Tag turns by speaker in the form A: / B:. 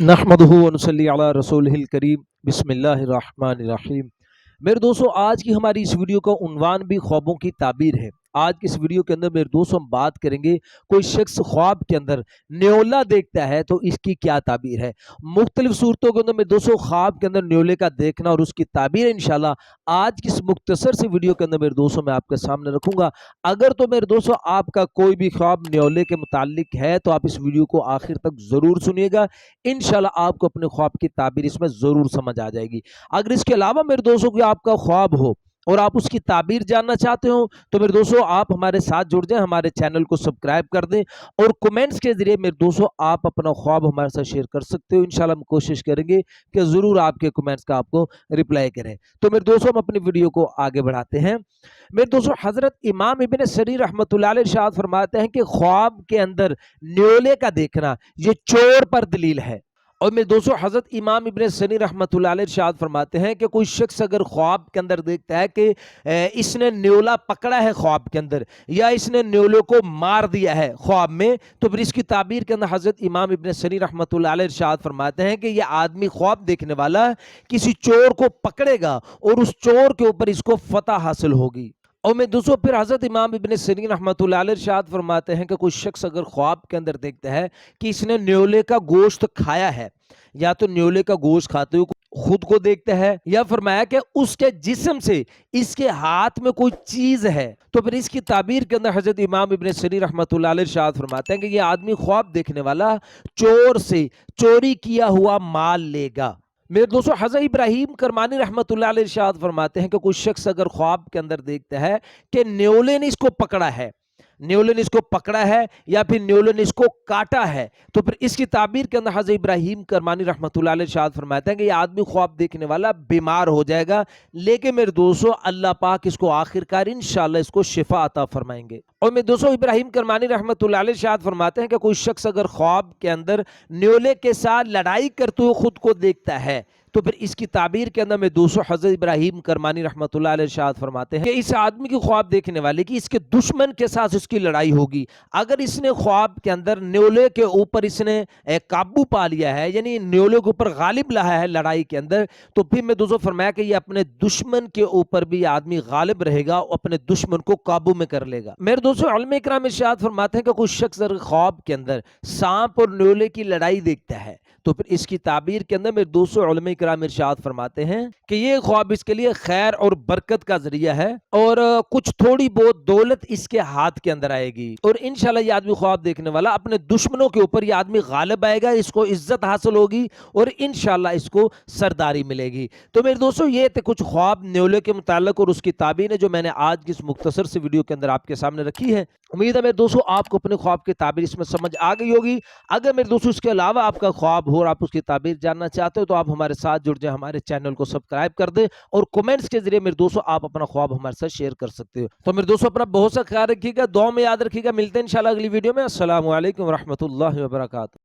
A: نحمدہ ونصلی علی رسولہ الکریم بسم اللہ الرحمن الرحیم۔ میرے دوستوں، آج کی ہماری اس ویڈیو کا عنوان بھی خوابوں کی تعبیر ہے۔ آج کی اس ویڈیو کے اندر میرے دوستوں ہم بات کریں گے، کوئی شخص خواب کے اندر نیولا دیکھتا ہے تو اس کی کیا تعبیر ہے۔ مختلف صورتوں کے اندر میرے دوستوں خواب کے اندر نیولے کا دیکھنا اور اس کی تعبیر انشاءاللہ آج کی اس مختصر سی ویڈیو کے اندر میرے دوستوں میں آپ کے سامنے رکھوں گا۔ اگر تو میرے دوستوں آپ کا کوئی بھی خواب نیولے کے متعلق ہے تو آپ اس ویڈیو کو آخر تک ضرور سنیے گا، انشاءاللہ آپ کو اپنے خواب کی تعبیر اس میں ضرور سمجھ آ جائے گی۔ اگر اس کے علاوہ میرے دوستوں کو آپ کا خواب ہو اور آپ اس کی تعبیر جاننا چاہتے ہو تو میرے دوستوں آپ ہمارے ساتھ جڑ جائیں، ہمارے چینل کو سبسکرائب کر دیں اور کمنٹس کے ذریعے میرے دوستوں آپ اپنا خواب ہمارے ساتھ شیئر کر سکتے ہو۔ انشاءاللہ ہم کوشش کریں گے کہ ضرور آپ کے کمنٹس کا آپ کو رپلائی کریں۔ تو میرے دوستوں ہم اپنی ویڈیو کو آگے بڑھاتے ہیں۔ میرے دوستوں حضرت امام ابن سیرین رحمۃ اللہ علیہ ارشاد فرماتے ہیں کہ خواب کے اندر نیولے کا دیکھنا یہ چور پر دلیل ہے۔ اور میرے دوستوں حضرت امام ابن سیرین رحمۃ اللہ علیہ ارشاد فرماتے ہیں کہ کوئی شخص اگر خواب کے اندر دیکھتا ہے کہ اس نے نیولا پکڑا ہے خواب کے اندر، یا اس نے نیولے کو مار دیا ہے خواب میں، تو پھر اس کی تعبیر کے اندر حضرت امام ابن سیرین رحمۃ اللہ علیہ ارشاد فرماتے ہیں کہ یہ آدمی خواب دیکھنے والا کسی چور کو پکڑے گا اور اس چور کے اوپر اس کو فتح حاصل ہوگی۔ اور میں دوستوں پھر حضرت امام ابن سیرین رحمۃ اللہ علیہ ارشاد فرماتے ہیں کہ کوئی شخص اگر خواب کے اندر دیکھتا ہے کہ اس نے نیولے کا گوشت کھایا ہے، یا تو نیولے کا گوشت کھاتے ہوئے خود کو دیکھتا ہے، یا فرمایا کہ اس کے جسم سے اس کے ہاتھ میں کوئی چیز ہے، تو پھر اس کی تعبیر کے اندر حضرت امام ابن سیرین رحمۃ اللہ علیہ ارشاد فرماتے ہیں کہ یہ آدمی خواب دیکھنے والا چور سے چوری کیا ہوا مال لے گا۔ میرے دوستوں حضرت ابراہیم کرمانی رحمۃ اللہ علیہ ارشاد فرماتے ہیں کہ کوئی شخص اگر خواب کے اندر دیکھتا ہے کہ نیولے نے اس کو پکڑا ہے، نیولے نے اس کو پکڑا ہے یا پھر نیولے نے اس کو کاٹا ہے، تو پھر اس کی تعبیر کے اندر حضرت ابراہیم کرمانی رحمۃ اللہ علیہ ارشاد فرماتے ہیں کہ یہ آدمی خواب دیکھنے والا بیمار ہو جائے گا، لیکن میرے دوستوں اللہ پاک اس کو آخرکار انشاءاللہ اس کو شفا عطا فرمائیں گے۔ اور میرے دوستوں ابراہیم کرمانی رحمۃ اللہ علیہ ارشاد فرماتے ہیں کہ کوئی شخص اگر خواب کے اندر نیولے کے ساتھ لڑائی کرتے ہوئے خود کو دیکھتا ہے تو پھر اس کی تعبیر کے اندر میں دوستوں حضرت ابراہیم کرمانی رحمۃ اللہ علیہ ارشاد فرماتے ہیں کہ اس آدمی کی خواب دیکھنے والے کی اس کے دشمن کے ساتھ اس کی لڑائی ہوگی۔ اگر اس نے خواب کے اندر نیولے کے اوپر اس نے قابو پا لیا ہے، یعنی نیولے کے اوپر غالب لایا ہے لڑائی کے اندر، تو پھر میں دوستوں فرمایا کہ یہ اپنے دشمن کے اوپر بھی آدمی غالب رہے گا اور اپنے دشمن کو قابو میں کر لے گا۔ میرے دوستوں علماء کرام ارشاد فرماتے ہیں کہ کوئی شخص اگر خواب کے اندر سانپ اور نیولے کی لڑائی دیکھتا ہے تو پھر اس کی تعبیر کے اندر میرے دوستوں علماء کرام ارشاد فرماتے ہیں کہ یہ خواب اس کے لیے خیر اور برکت کا ذریعہ ہے اور کچھ تھوڑی بہت دولت اس کے ہاتھ کے اندر آئے گی، اور انشاءاللہ یہ آدمی خواب دیکھنے والا اپنے دشمنوں کے اوپر یہ آدمی غالب آئے گا، اس کو عزت حاصل ہوگی اور انشاءاللہ اس کو سرداری ملے گی۔ تو میرے دوستوں یہ تھے کچھ خواب نیولے کے متعلق اور اس کی تعبیر ہے جو میں نے آج کی اس مختصر سی ویڈیو کے اندر آپ کے سامنے رکھی ہے۔ امید ہے میرے دوستوں آپ کو اپنے خواب کی تعبیر اس میں سمجھ آ گئی ہوگی۔ اگر میرے دوستوں اس کے علاوہ آپ کا خواب ہو اور آپ اس کی تعبیر جاننا چاہتے ہو تو آپ ہمارے ساتھ جڑ جائیں، ہمارے چینل کو سبسکرائب کر دیں اور کمنٹس کے ذریعے میرے دوستوں آپ اپنا خواب ہمارے ساتھ شیئر کر سکتے ہو۔ تو میرے دوستوں اپنا بہت سا خیال رکھیے گا، دعاؤں میں یاد رکھیے گا۔ ملتے ہیں انشاءاللہ اگلی ویڈیو میں۔ السلام علیکم ورحمۃ اللہ وبرکاتہ۔